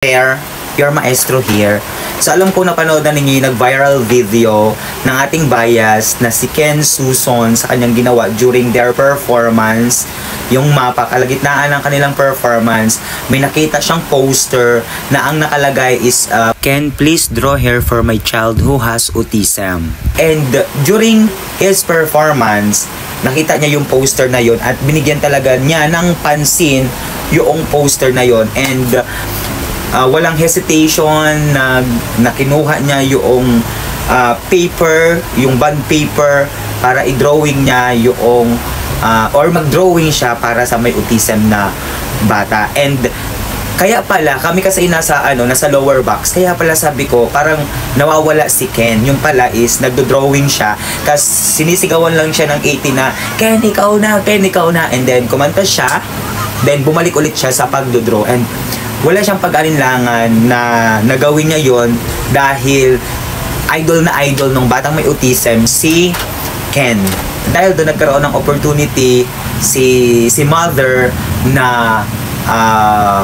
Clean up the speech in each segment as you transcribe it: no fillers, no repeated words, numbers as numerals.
There, your maestro here. So alam ko napanood na ninyo yung nag-viral video ng ating bias na si Ken Suson sa kanyang ginawa during their performance. Yung mapa, kalagitnaan ng kanilang performance, may nakita siyang poster na ang nakalagay is Ken, please draw here for my child who has autism. And during his performance, nakita niya yung poster na yon at binigyan talaga niya ng pansin yung poster na yon. And walang hesitation na kinuha niya yung paper, yung bond paper para i-drawing niya yung or mag-drawing siya para sa may autism na bata. And kaya pala kami kasi nasa lower box, kaya pala sabi ko parang nawawala si Ken. Yung pala is nagdo-drawing siya kasi sinisigawan lang siya ng 80 na Ken ikaw na, Ken ikaw na, and then kumanta siya, then bumalik ulit siya sa pagdo-draw. And wala siyang pag-alinlangan na nagawin niya yon dahil idol na idol ng batang may autism si Ken. Dahil doon nagkaroon ng opportunity si mother na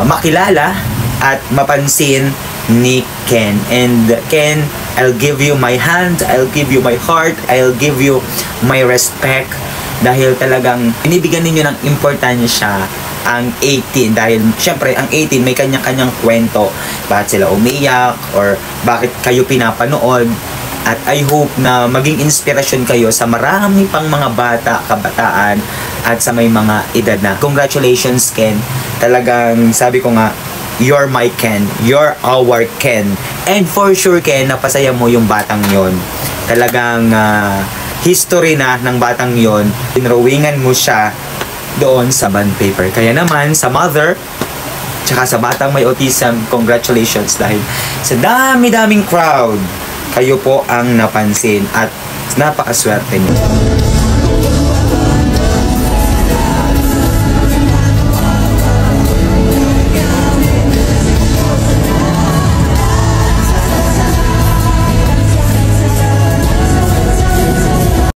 makilala at mapansin ni Ken. And Ken, I'll give you my hand, I'll give you my heart, I'll give you my respect, dahil talagang binibigyan ninyo ng importansya ang 18, dahil syempre ang 18 may kanya-kanyang kwento, bakit sila umiyak or bakit kayo pinapanood. At I hope na maging inspirasyon kayo sa marami pang mga bata, kabataan at sa may mga edad na. Congratulations Ken, talagang sabi ko nga, you're my Ken, you're our Ken. And for sure Ken, napasaya mo yung batang yon. Talagang history na ng batang yon, pinrawingan mo siya doon sa bond paper. Kaya naman sa mother tsaka sa batang may autism, congratulations, dahil sa dami-daming crowd kayo po ang napansin at napakaswerte niyo.